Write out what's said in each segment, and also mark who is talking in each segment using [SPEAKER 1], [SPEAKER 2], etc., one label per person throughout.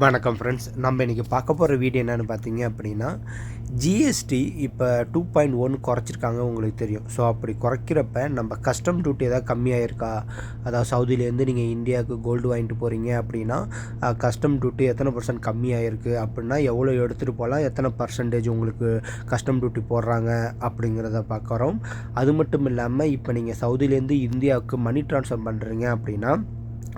[SPEAKER 1] வணக்கம் ஃப்ரெண்ட்ஸ். நம்ம இன்றைக்கி பார்க்க போகிற வீடியோ என்னென்னு பார்த்தீங்க அப்படின்னா, ஜிஎஸ்டி இப்போ 2.1 குறைச்சிருக்காங்க, உங்களுக்கு தெரியும். ஸோ அப்படி குறைக்கிறப்ப நம்ம கஸ்டம் டியூட்டி ஏதாவது கம்மியாயிருக்கா? அதாவது சவுதியிலேருந்து நீங்கள் இந்தியாவுக்கு கோல்டு வாங்கிட்டு போகிறீங்க அப்படின்னா, கஸ்டம் டியூட்டி எத்தனை % கம்மியாயிருக்கு அப்படின்னா எவ்வளோ எடுத்துகிட்டு போகலாம், எத்தனை பர்சன்டேஜ் உங்களுக்கு கஸ்டம் டியூட்டி போடுறாங்க அப்படிங்கிறத பார்க்குறோம். அது மட்டும் இல்லாமல் இப்போ நீங்கள் சவுதியிலேருந்து இந்தியாவுக்கு மணி ட்ரான்ஸ்ஃபர் பண்ணுறீங்க அப்படின்னா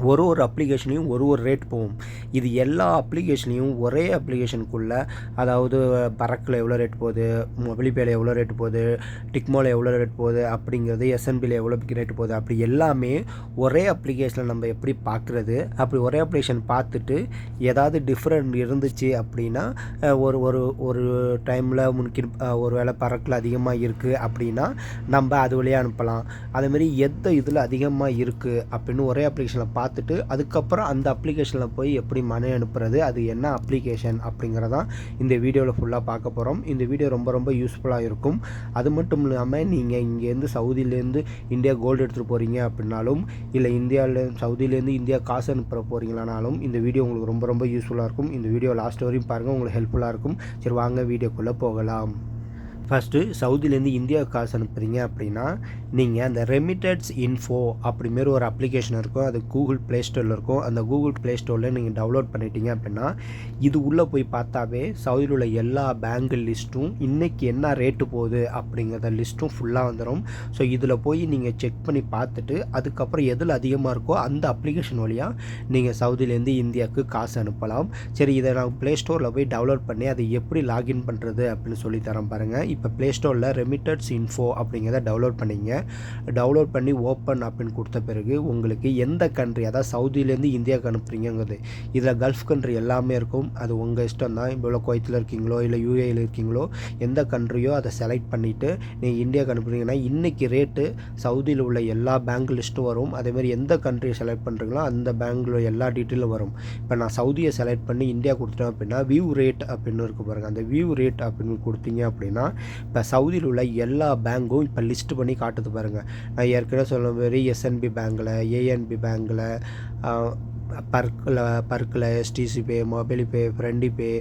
[SPEAKER 1] ஒரு அப்ளிகேஷனையும் ஒரு ரேட் போகும். இது எல்லா அப்ளிகேஷனையும் ஒரே அப்ளிகேஷனுக்குள்ளே, அதாவது பரக்கில் எவ்வளோ ரேட் போகுது, மொபிலிபேயில் எவ்வளோ ரேட் போகுது, டிக்மோவில் எவ்வளோ ரேட் போகுது அப்படிங்கிறது, எஸ்என்பியில் எவ்வளோ ரேட் போகுது, அப்படி எல்லாமே ஒரே அப்ளிகேஷனில் நம்ம எப்படி பார்க்குறது. அப்படி ஒரே அப்ளிகேஷன் பார்த்துட்டு ஏதாவது டிஃப்ரெண்ட் இருந்துச்சு அப்படின்னா, ஒரு ஒரு ஒரு டைமில் ஒரு வேளை பரக்கில் அதிகமாக இருக்குது அப்படின்னா நம்ம அது வழியாக அனுப்பலாம். அதேமாரி எந்த இதில் அதிகமாக இருக்குது அப்படின்னு ஒரே அப்ளிகேஷனில் பார்த்துட்டு அதுக்கப்புறம் அந்த அப்ளிகேஷனில் போய் எப்படி மணி அனுப்புறது, அது என்ன அப்ளிகேஷன் அப்படிங்கிறதான் இந்த வீடியோவில் ஃபுல்லாக பார்க்க போகிறோம். இந்த வீடியோ ரொம்ப யூஸ்ஃபுல்லாக இருக்கும். அது மட்டும் இல்லாமல் நீங்கள் இங்கேருந்து சவுதியிலேருந்து இந்தியா கோல்டு எடுத்துகிட்டு போகிறீங்க அப்படின்னாலும், இல்லை சவுதியிலேருந்து இந்தியா காசு அனுப்புகிற போகிறீங்களானாலும் இந்த வீடியோ உங்களுக்கு ரொம்ப யூஸ்ஃபுல்லாக இருக்கும். இந்த வீடியோ லாஸ்ட் வரையும் பாருங்கள், உங்களுக்கு ஹெல்ப்ஃபுல்லாக இருக்கும். சரி, வாங்க வீடியோக்குள்ளே போகலாம். ஃபஸ்ட்டு சவுதியிலேருந்து இந்தியாவுக்கு காசு அனுப்புகிறீங்க அப்படின்னா, நீங்கள் அந்த ரெமிட்டட்ஸ் இன்ஃபோ அப்படிமாரி ஒரு அப்ளிகேஷன் இருக்கும். அது கூகுள் ப்ளே ஸ்டோரில் இருக்கும். அந்த கூகுள் ப்ளே ஸ்டோரில் நீங்கள் டவுன்லோட் பண்ணிட்டீங்க அப்படின்னா, இது உள்ளே போய் பார்த்தாவே சவுதியில் உள்ள எல்லா பேங்க் லிஸ்ட்டும் இன்றைக்கி என்ன ரேட்டு போகுது அப்படிங்கிறத லிஸ்ட்டும் ஃபுல்லாக வந்துடும். ஸோ இதில் போய் நீங்கள் செக் பண்ணி பார்த்துட்டு அதுக்கப்புறம் எதில் அதிகமாக இருக்கோ அந்த அப்ளிகேஷன் வழியாக நீங்கள் சவுதியிலேருந்து இந்தியாவுக்கு காசு அனுப்பலாம். சரி, இதை நான் ப்ளே ஸ்டோரில் போய் டவுன்லோட் பண்ணி அதை எப்படி லாகின் பண்ணுறது அப்படின்னு சொல்லித்தரேன் பாருங்கள். இப்போ ப்ளே ஸ்டோரில் ரெமிட்டட்ஸ் இன்ஃபோ அப்படிங்கிறத டவுன்லோட் பண்ணிங்க. டவுன்லோட் பண்ணி ஓப்பன் அப்படின்னு கொடுத்த பிறகு உங்களுக்கு எந்த கண்ட்ரி, அதாவது சவுதியிலேருந்து இந்தியாவுக்கு அனுப்புறீங்கிறது, இதில் கல்ஃப் கண்ட்ரி எல்லாமே இருக்கும். அது உங்கள் இஷ்டம் தான். இப்போ குவைத்தில் இருக்கீங்களோ இல்லை யூஏயில் இருக்கீங்களோ, எந்த கண்ட்ரியோ அதை செலக்ட் பண்ணிவிட்டு நீங்கள் இந்தியாவுக்கு அனுப்புறீங்கன்னா இன்றைக்கி ரேட்டு சவுதியில் உள்ள எல்லா பேங்க் லிஸ்ட்டும் வரும். அதேமாதிரி எந்த கண்ட்ரியை செலக்ட் பண்ணுறீங்களோ அந்த பேங்க்கில் எல்லா டீட்டெயிலும் வரும். இப்போ நான் சவுதியை செலக்ட் பண்ணி இந்தியா கொடுத்துட்டேன் அப்படின்னா வியூ ரேட் அப்படின்னு இருக்குது பாருங்கள். அந்த வியூ ரேட் அப்படின்னு கொடுத்தீங்க அப்படின்னா இப்போ சவுதியில் உள்ள எல்லா பேங்க்கும் இப்போ லிஸ்ட் பண்ணி காட்டுது பாருங்கள். நான் ஏற்கனவே சொன்ன மாதிரி எஸ்என்பி பேங்கில், ஏஎன்பி பேங்கில், பர்க்கில், எஸ்டிசி பே, மொபைலிபே, ஃப்ரெண்டிபே,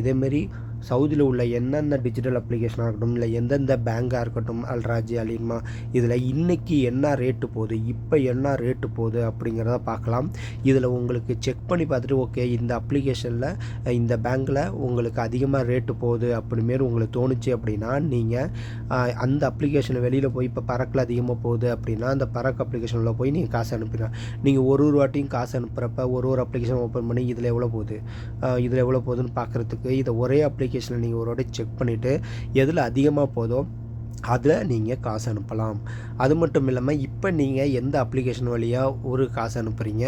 [SPEAKER 1] இதேமாரி சவுதியில் உள்ள எந்தெந்த டிஜிட்டல் அப்ளிகேஷனாக இருக்கட்டும், இல்லை எந்தெந்த பேங்காக இருக்கட்டும், அல்ராஜி, அலிமா, இதில் இன்றைக்கி என்ன ரேட்டு போகுது, இப்போ என்ன ரேட்டு போகுது அப்படிங்கிறத பார்க்கலாம். இதில் உங்களுக்கு செக் பண்ணி பார்த்துட்டு ஓகே இந்த அப்ளிகேஷனில் இந்த பேங்க்கில் உங்களுக்கு அதிகமாக ரேட்டு போகுது அப்படிமாரி உங்களுக்கு தோணுச்சு அப்படின்னா நீங்கள் அந்த அப்ளிகேஷனை வெளியில் போய் இப்போ பறக்கில் அதிகமாக போகுது அப்படின்னா அந்த பறக்கு அப்ளிகேஷனில் போய் நீங்கள் காசு அனுப்பிடலாம். நீங்கள் ஒரு வாட்டியும் காசு அனுப்புகிறப்ப ஒரு அப்ளிகேஷன் ஓப்பன் பண்ணி இதில் எவ்வளோ போகுதுன்னு பார்க்குறதுக்கு இதை ஒரே அப்ளிகேஷனில் நீங்கள் ஒரு வாட்டி செக் பண்ணிவிட்டு எதில் அதிகமாக போதோ அதில் நீங்கள் காசு அனுப்பலாம். அது மட்டும் இல்லாமல் இப்போ நீங்கள் எந்த அப்ளிகேஷன் வழியாக ஒரு காசு அனுப்புகிறீங்க,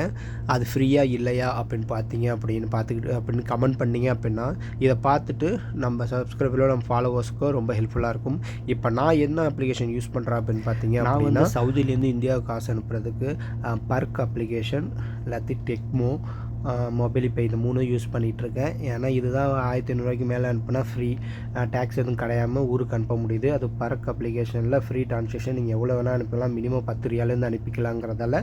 [SPEAKER 1] அது ஃப்ரீயாக இல்லையா அப்படின்னு கமெண்ட் பண்ணிங்க அப்படின்னா இதை பார்த்துட்டு நம்ம சப்ஸ்கிரைபரோ நம்ம ஃபாலோவர்ஸ்க்கோ ரொம்ப ஹெல்ப்ஃபுல்லாக இருக்கும். இப்போ நான் என்ன அப்ளிகேஷன் யூஸ் பண்ணுறேன் அப்படின்னு பார்த்தீங்க அப்படின்னா, சவுதியிலேருந்து இந்தியாவுக்கு காசு அனுப்புறதுக்கு பர்க் அப்ளிகேஷன், இல்லாட்டி டெக்மோ, மொபைலிபே, இந்த 3 யூஸ் பண்ணிகிட்ருக்கேன். ஏன்னா இதுதான் 1500 மேலே அனுப்புனா ஃப்ரீ, டேக்ஸ் எதுவும் கிடையாமல் ஊருக்கு அனுப்ப முடியுது. அது பரக் அப்ளிகேஷனில் ஃப்ரீ ட்ரான்சாக்ஷன், நீங்கள் எவ்வளோ வேணால் அனுப்பலாம். மினிமம் 10 ரியாலேருந்து அனுப்பிக்கலாங்கிறதால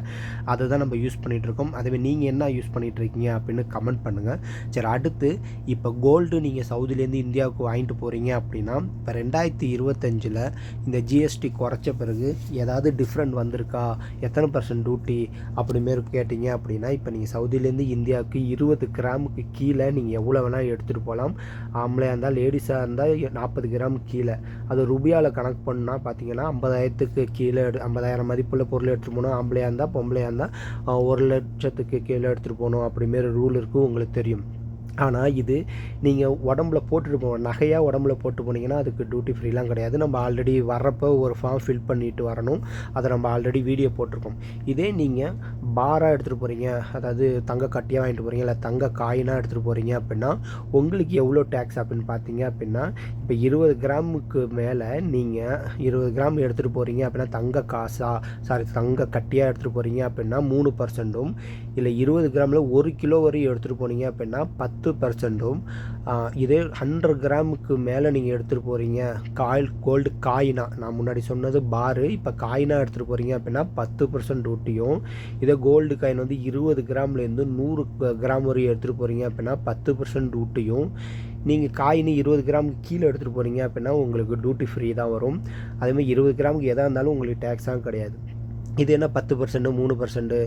[SPEAKER 1] அதை தான் நம்ம யூஸ் பண்ணிகிட்ருக்கோம். அதுவே நீங்கள் என்ன யூஸ் பண்ணிகிட்ருக்கீங்க அப்படின்னு கமெண்ட் பண்ணுங்கள். சரி, அடுத்து இப்போ கோல்டு நீங்கள் சவுதியிலேருந்து இந்தியாவுக்கு வாங்கிட்டு போகிறீங்க அப்படின்னா இப்போ 2025 இந்த ஜிஎஸ்டி குறைச்ச பிறகு ஏதாவது டிஃப்ரெண்ட் வந்திருக்கா, எத்தனை % டியூட்டி அப்படிமாரி கேட்டிங்க அப்படின்னா, இப்போ நீங்கள் சவுதியிலேருந்து இந்தியாவுக்கு 20 கிராமுக்கு கீழே நீங்கள் எவ்வளோ வேணால் எடுத்துகிட்டு போகலாம். ஆம்பளையாக இருந்தால், லேடிஸாக இருந்தால் 40 கிராம் கீழே, அது ருபியாவில் கணக்கு பண்ணால் பார்த்தீங்கன்னா 50,000க்கு கீழே 50,000 மதிப்புள்ள பொருள் எடுத்துகிட்டு போகணும். ஆம்பளையாக இருந்தால், பொம்பளையாக இருந்தால் 1,00,000க்கு கீழே எடுத்துகிட்டு போகணும் அப்படிமாரி ரூல் இருக்குது, உங்களுக்கு தெரியும். ஆனால் இது நீங்கள் உடம்புல போட்டுட்டு நகையாக உடம்புல போட்டு போனீங்கன்னா அதுக்கு டியூட்டி ஃப்ரீலாம் கிடையாது. நம்ம ஆல்ரெடி வர்றப்போ ஒரு ஃபார்ம் ஃபில் பண்ணிட்டு வரணும். அதை நம்ம ஆல்ரெடி வீடியோ போட்டிருக்கோம். இதே நீங்கள் பாராக எடுத்துகிட்டு போகிறீங்க, அதாவது தங்க கட்டியாக வாங்கிட்டு போகிறீங்க, இல்லை தங்க காயினாக எடுத்துகிட்டு போகிறீங்க அப்படின்னா உங்களுக்கு எவ்வளோ டேக்ஸ் அப்படின்னு பார்த்தீங்க அப்படின்னா, இப்போ 20 கிராமுக்கு மேலே நீங்கள் 20 கிராம் எடுத்துகிட்டு போகிறீங்க அப்படின்னா தங்க கட்டியாக எடுத்துகிட்டு போகிறீங்க அப்படின்னா 3%, இல்லை 20 கிராமில் 1 கிலோ வரையும் எடுத்துகிட்டு போனீங்க அப்படின்னா 10%ம், இதே 100 கிராமுக்கு மேலே நீங்கள் எடுத்துகிட்டு போகிறீங்க கோல்டு காயினா, நான் முன்னாடி சொன்னது பாரு, இப்போ காயினா எடுத்துகிட்டு போகிறீங்க அப்படின்னா 10% டியூட்டியும், இதே கோல்டு காயின் வந்து 20 கிராம்லேருந்து 100 கிராம் வரையும் எடுத்துகிட்டு போகிறீங்க அப்படின்னா 10% டியூட்டியும், நீங்கள் காயின் 20 கிராமுக்கு கீழே எடுத்துகிட்டு போகிறீங்க அப்படின்னா உங்களுக்கு டியூட்டி ஃப்ரீ தான் வரும். அதேமாதிரி 20 கிராமுக்கு எதாக இருந்தாலும் உங்களுக்கு டேக்ஸாக கிடையாது. இது என்ன 10% 3%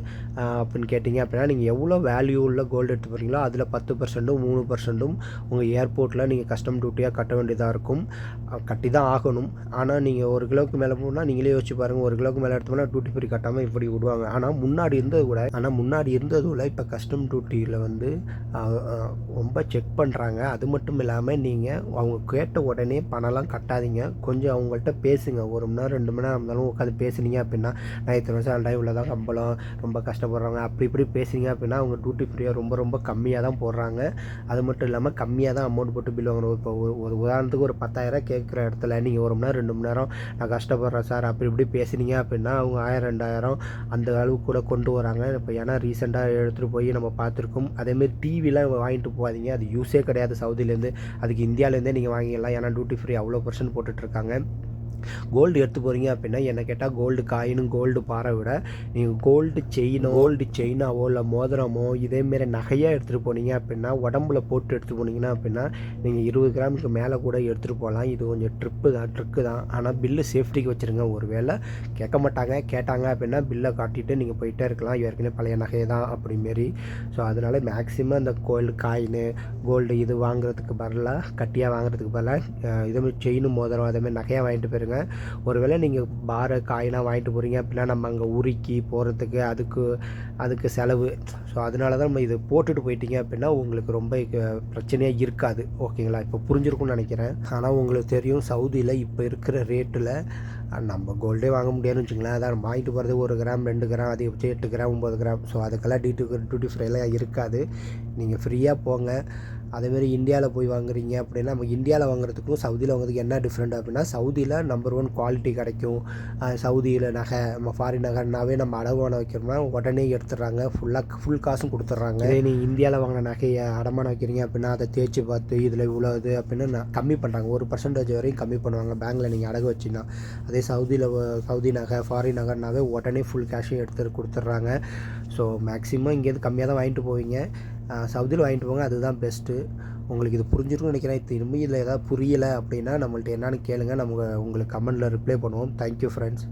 [SPEAKER 1] அப்படின்னு கேட்டிங்க அப்படின்னா, நீங்கள் எவ்வளோ வேல்யூ உள்ள கோல்டு எடுத்து போகிறீங்களோ அதில் 10%ம் 3%ம் உங்கள் ஏர்போர்ட்டில் நீங்கள் கஸ்டம் டியூட்டியாக கட்ட வேண்டியதாக இருக்கும். கட்டி தான் ஆகணும். ஆனால் நீங்கள் 1 கிலோவுக்கு மேலே போனால் நீங்களே யோசிச்சு பாருங்கள், 1 கிலோவுக்கு மேலே எடுத்தோம்னா டியூட்டி ஃப்ரீ கட்டாமல் இப்படி விடுவாங்க. ஆனால் முன்னாடி இருந்ததை விட இப்போ கஸ்டம் டியூட்டியில் வந்து ரொம்ப செக் பண்ணுறாங்க. அது மட்டும் இல்லாமல் நீங்கள் அவங்க கேட்ட உடனே பணம்லாம் கட்டாதீங்க. கொஞ்சம் அவங்கள்ட்ட பேசுங்க. 1 மணி நேரம் 2 மணி நேரம் இருந்தாலும் உட்காந்து பேசுனீங்க அப்படின்னா, நான் இத்தனை வருஷம் ஆல்ரெடி இவ்வளோதான் சம்பளம், ரொம்ப கஷ்டப்படுறாங்க அப்படி இப்படி பேசுங்க அப்படின்னா அவங்க டியூட்டி ஃப்ரீயாக ரொம்ப கம்மியாக தான் போடுறாங்க. அது மட்டும் இல்லாமல் கம்மியாக தான் அமௌண்ட் போட்டு பில் வாங்கணும். இப்போ ஒரு உதாரணத்துக்கு ஒரு 10,000 கேட்குற இடத்துல நீங்கள் 1 மணி நேரம் 2 மணி நேரம் நான் கஷ்டப்படுறேன் சார் அப்படி இப்படி பேசுனீங்க அப்படின்னா அவங்க 1000 2000 அந்த அளவுக்கு கூட கொண்டு வராங்க. இப்போ ஏன்னா ரீசெண்டாக எடுத்துகிட்டு போய் நம்ம பார்த்துருக்கோம். அதேமாரி டிவிலாம் வாங்கிட்டு போகாதீங்க, அது யூஸே கிடையாது சவுதியிலேருந்து. அதுக்கு இந்தியாவிலேருந்தே நீங்கள் வாங்கிடலாம். ஏன்னா டியூட்டி ஃப்ரீ அவ்வளோ % போட்டுட்ருக்காங்க. கோல்டு எடுத்து போகிறீங்க அப்படின்னா என்ன கேட்டால் கோல்டு காயினும் கோல்டு பாரை விட நீங்கள் கோல்டு செயினாவோ இல்லை மோதிரமோ இதேமாரி நகையாக எடுத்துகிட்டு போனீங்க அப்படின்னா, உடம்புல போட்டு எடுத்துகிட்டு போனீங்கன்னா அப்படின்னா நீங்கள் 20 கிராமுக்கு மேலே கூட எடுத்துகிட்டு போகலாம். இது கொஞ்சம் ட்ரிக்கு தான். ஆனால் பில்லு சேஃப்டிக்கு வச்சுருங்க. ஒரு வேளை கேட்டாங்க அப்படின்னா பில்லை காட்டிட்டு நீங்கள் போயிட்டே இருக்கலாம். ஏற்கனவே பழைய நகை தான் அப்படிமாரி. ஸோ அதனால் மேக்ஸிமம் அந்த கோல்டு காயின் கோல்டு இது வாங்குறதுக்கு பதிலாக கட்டியாக வாங்குறதுக்கு பதிலாக இதேமாதிரி செயினும் மோதிரம் அதேமாதிரி நகையாக வாங்கிட்டு போயிருங்க. ஒருவேளை நீங்கள் பாரை காயினாக வாங்கிட்டு போகிறீங்க அப்படின்னா நம்ம அங்கே உருக்கி போகிறதுக்கு அதுக்கு செலவு. ஸோ அதனால தான் நம்ம இது போட்டுட்டு போயிட்டீங்க அப்படின்னா உங்களுக்கு ரொம்ப பிரச்சனையாக இருக்காது. ஓகேங்களா? இப்போ புரிஞ்சிருக்கும்னு நினைக்கிறேன். ஆனால் உங்களுக்கு தெரியும் சவுதியில் இப்போ இருக்கிற ரேட்டில் நம்ம கோல்டே வாங்க முடியாதுன்னு வச்சுங்களேன். அதான் வாங்கிட்டு போகிறது 1 கிராம் 2 கிராம் அதிகபட்சம் 8 கிராம் 9 கிராம். ஸோ அதுக்கெல்லாம் டியூட்டி ஃப்ரீலாம் இருக்காது. நீங்கள் ஃப்ரீயாக போங்க. அதேமாரி இந்தியாவில் போய் வாங்குறீங்க அப்படின்னா நம்ம இந்தியாவில் வாங்குறதுக்கும் சவுதியில் வாங்குறதுக்கு என்ன டிஃப்ரெண்ட் அப்படின்னா, சவுதியில் நம்பர் 1 குவாலிட்டி கிடைக்கும். சவுதியில் நகை நம்ம ஃபாரின் நகைனாவே நம்ம அடமானம் வைக்கிறோம்னா உடனே எடுத்துடுறாங்க. ஃபுல் காசும் கொடுத்துட்றாங்க. இதே நீங்கள் இந்தியாவில் வாங்கின நகையை அடமானம் வைக்கிறீங்க அப்படின்னா அதை தேய்ச்சி பார்த்து இதில் இவ்வளோ இது அப்படின்னு கம்மி பண்ணுறாங்க. 1% வரையும் கம்மி பண்ணுவாங்க பேங்க்கில் நீங்கள் அடகு வச்சிங்கன்னா. அதே சவுதி நகை ஃபாரின் நகைனாவே உடனே ஃபுல் கேஷையும் எடுத்து கொடுத்துட்றாங்க. ஸோ மேக்ஸிமம் இங்கேருந்து கம்மியாக தான் வாங்கிட்டு போவீங்க. சவுதியில் வாங்கிட்டு போங்க, அதுதான் பெஸ்ட்டு. உங்களுக்கு இது புரிஞ்சிருக்கும்னு நினைக்கிறேன். திரும்பி இதில் ஏதாவது புரியலை அப்படின்னா நம்மள்ட்ட என்னென்னு கேளுங்க. உங்களுக்கு கமெண்டில் ரிப்ளை பண்ணுவோம். Thank you friends.